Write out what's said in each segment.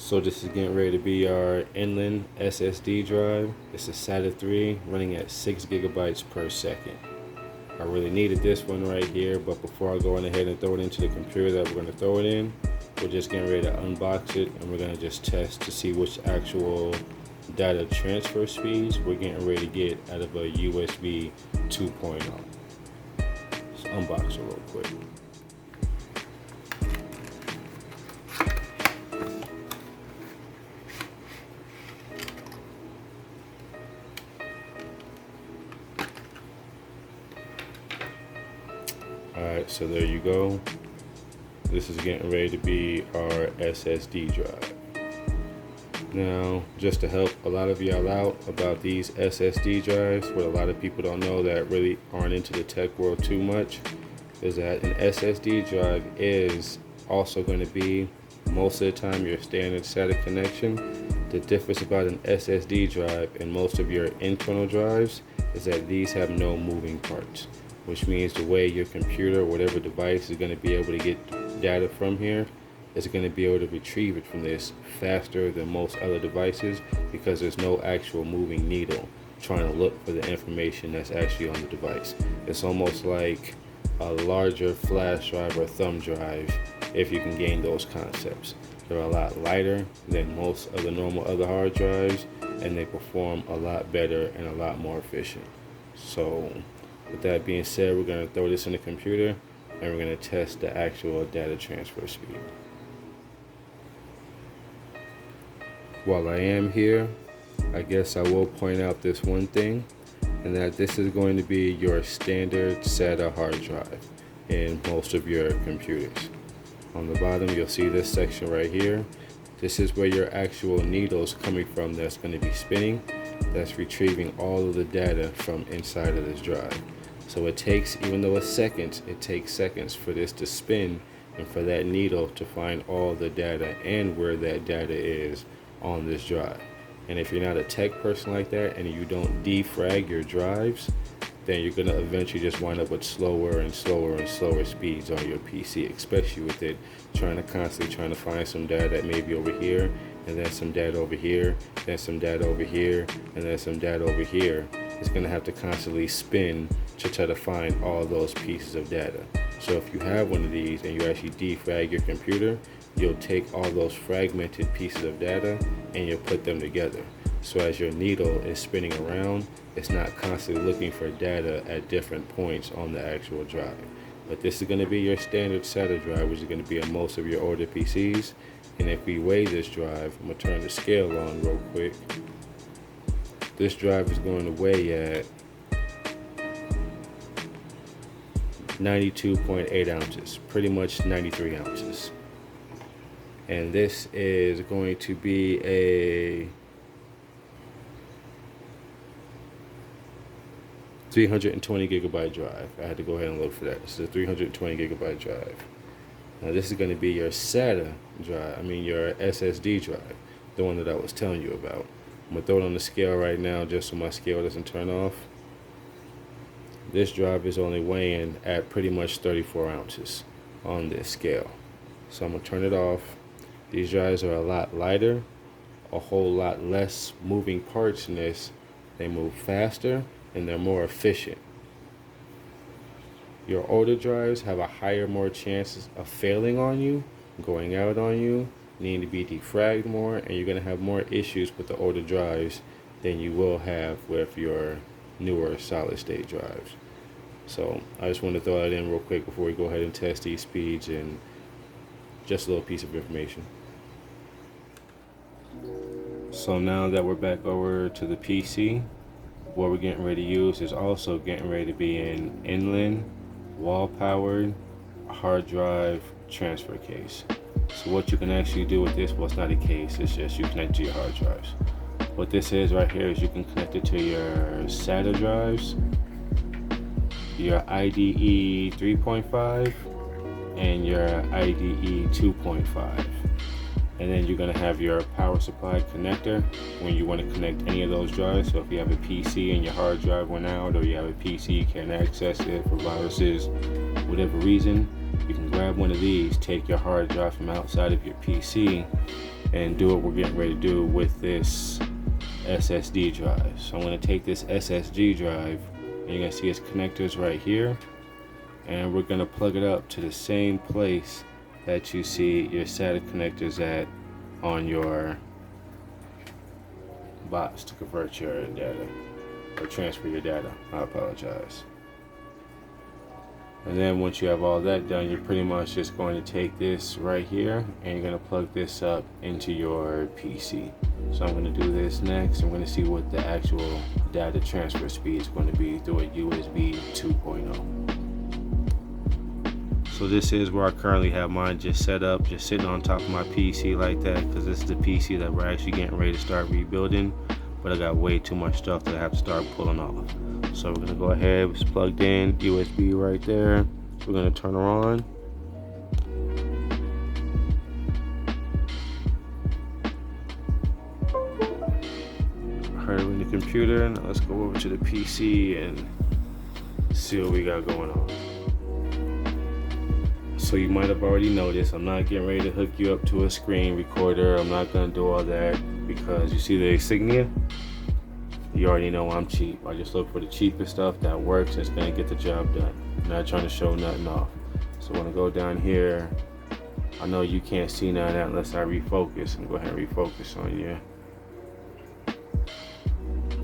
So this is getting ready to be our inland SSD drive. It's a SATA III running at 6 gigabytes per second. I really needed this one right here, but before I go on ahead and throw it into the computer that we're going to throw it in, we're just getting ready to unbox it and we're going to just test to see which actual data transfer speeds we're getting ready to get out of a USB 2.0. Let's unbox it real quick. Alright, so there you go. This is getting ready to be our SSD drive. Now, just to help a lot of y'all out about these SSD drives, what a lot of people don't know that really aren't into the tech world too much, is that an SSD drive is also going to be, most of the time, your standard SATA connection. The difference about an SSD drive and most of your internal drives is that these have no moving parts, which means the way your computer or whatever device is going to be able to get data from here is going to be able to retrieve it from this faster than most other devices, because there's no actual moving needle trying to look for the information that's actually on the device. It's almost like a larger flash drive or thumb drive, if you can gain those concepts. They're a lot lighter than most of the normal other hard drives, and they perform a lot better and a lot more efficient. So with that being said, we're going to throw this in the computer and we're going to test the actual data transfer speed. While I am here, I guess I will point out this one thing, and that this is going to be your standard SATA hard drive in most of your computers. On the bottom, you'll see this section right here. This is where your actual needle is coming from that's going to be spinning, that's retrieving all of the data from inside of this drive. So it takes, even though it's seconds, it takes seconds for this to spin and for that needle to find all the data and where that data is on this drive. And if you're not a tech person like that and you don't defrag your drives, then you're going to eventually just wind up with slower and slower and slower speeds on your PC, especially with it constantly trying to find some data that may be over here, and then some data over here, then some data over here, and then some data over here. It's going to have to constantly spin to try to find all those pieces of data. So if you have one of these and you actually defrag your computer, you'll take all those fragmented pieces of data and you'll put them together. So as your needle is spinning around, it's not constantly looking for data at different points on the actual drive. But this is going to be your standard SATA drive, which is going to be on most of your older PCs. And if we weigh this drive, I'm going to turn the scale on real quick. This drive is going to weigh at 92.8 ounces, pretty much 93 ounces. And this is going to be a 320 gigabyte drive. I had to go ahead and look for that. This is a 320 gigabyte drive. Now this is going to be your SATA drive, your SSD drive, the one that I was telling you about. I'm going to throw it on the scale right now just so my scale doesn't turn off. This drive is only weighing at pretty much 34 ounces on this scale. So I'm going to turn it off. These drives are a lot lighter, a whole lot less moving parts in this. They move faster and they're more efficient. Your older drives have a more chances of failing on you, going out on you, needing to be defragged more, and you're going to have more issues with the older drives than you will have with your newer solid state drives. So I just want to throw that in real quick before we go ahead and test these speeds, and just a little piece of information. So now that we're back over to the PC, what we're getting ready to use is also getting ready to be an inland, wall-powered hard drive transfer case. So what you can actually do with this, well, it's not a case, it's just you connect to your hard drives. What this is right here is you can connect it to your SATA drives, your IDE 3.5, and your IDE 2.5. And then you're going to have your power supply connector when you want to connect any of those drives. So if you have a PC and your hard drive went out, or you have a PC you can't access it for viruses, whatever reason, you can grab one of these, take your hard drive from outside of your PC, and do what we're getting ready to do with this SSD drive. So I'm going to take this SSD drive, and you're going to see its connectors right here, and we're going to plug it up to the same place that you see your SATA connectors at on your box to convert your data or transfer your data. I apologize. And then once you have all that done, you're pretty much just going to take this right here and you're going to plug this up into your PC. So I'm going to do this next. I'm going to see what the actual data transfer speed is going to be through a USB 2.0. So this is where I currently have mine just set up, just sitting on top of my PC like that, because this is the PC that we're actually getting ready to start rebuilding, but I got way too much stuff that I have to start pulling off. So we're gonna go ahead, it's plugged in, USB right there. We're gonna turn her on. Heard it in the computer. Now let's go over to the PC and see what we got going on. So you might have already noticed, I'm not getting ready to hook you up to a screen recorder. I'm not gonna do all that because you see the insignia? You already know I'm cheap. I just look for the cheapest stuff that works and it's gonna get the job done. I'm not trying to show nothing off. So when I go down here, I know you can't see none of that unless I refocus. I'm going to go ahead and refocus on you.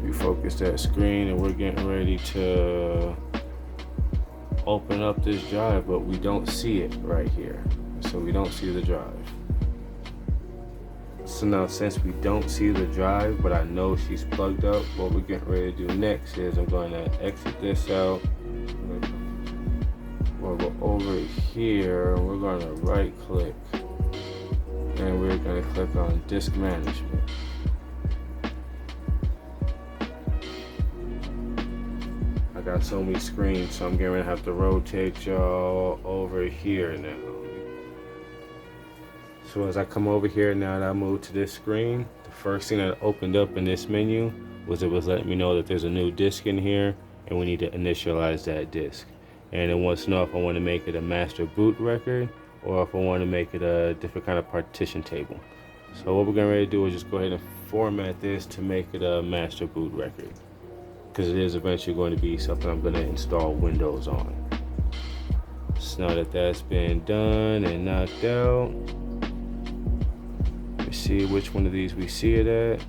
Refocus that screen, and we're getting ready to open up this drive, but we don't see it right here. So we don't see the drive. So now, since we don't see the drive, but I know she's plugged up, what we're getting ready to do next is I'm going to exit this out. We'll go over here, and we're going to right click, and we're going to click on disk management. I got so many screens, so I'm going to have to rotate y'all over here now. So as I come over here now that I move to this screen, the first thing that opened up in this menu was it was letting me know that there's a new disk in here and we need to initialize that disk. And it wants to know if I want to make it a master boot record or if I want to make it a different kind of partition table. So what we're getting ready to do is just go ahead and format this to make it a master boot record, because it is eventually going to be something I'm going to install Windows on. So now that that's been done and knocked out, let's see which one of these we see it at.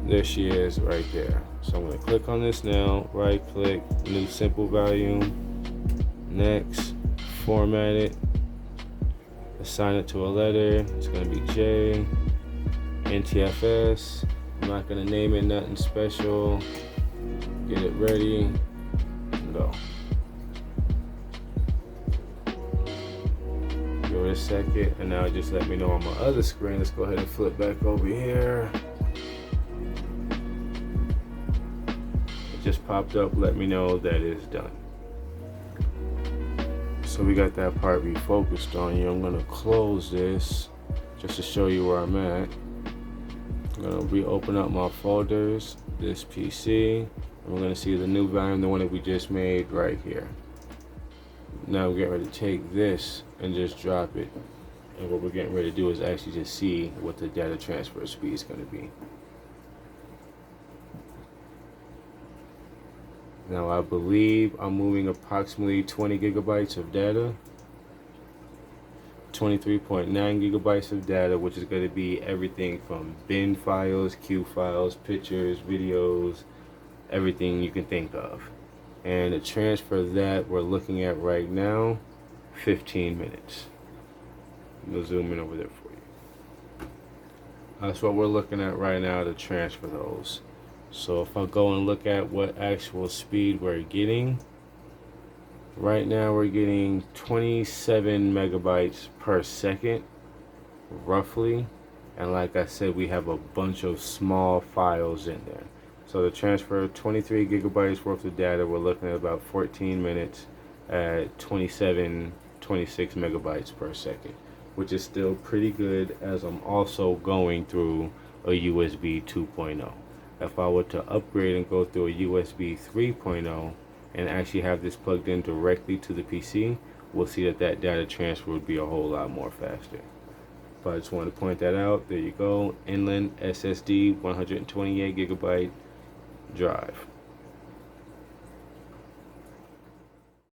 There she is right there. So I'm going to click on this now, right click, new simple value, next, format it, assign it to a letter. It's going to be J, NTFS. I'm not going to name it nothing special. Get it ready, and go. Give it a second, and now just let me know on my other screen. Let's go ahead and flip back over here. Just popped up, let me know that it's done. So we got that part refocused on you. I'm gonna close this just to show you where I'm at. I'm gonna reopen up my folders, this PC, and we're gonna see the new volume, the one that we just made right here. Now we're getting ready to take this and just drop it. And what we're getting ready to do is actually just see what the data transfer speed is gonna be. Now I believe I'm moving approximately 20 gigabytes of data, 23.9 gigabytes of data, which is going to be everything from bin files, Q files, pictures, videos, everything you can think of. And the transfer that we're looking at right now, 15 minutes. We'll zoom in over there for you. That's what we're looking at right now to transfer those. So if I go and look at what actual speed we're getting, right now we're getting 27 megabytes per second, roughly. And like I said, we have a bunch of small files in there. So to transfer 23 gigabytes worth of data, we're looking at about 14 minutes at 26 megabytes per second, which is still pretty good, as I'm also going through a USB 2.0. If I were to upgrade and go through a USB 3.0 and actually have this plugged in directly to the PC, we'll see that data transfer would be a whole lot more faster. But I just wanted to point that out. There you go. Inland SSD 128 gigabyte drive.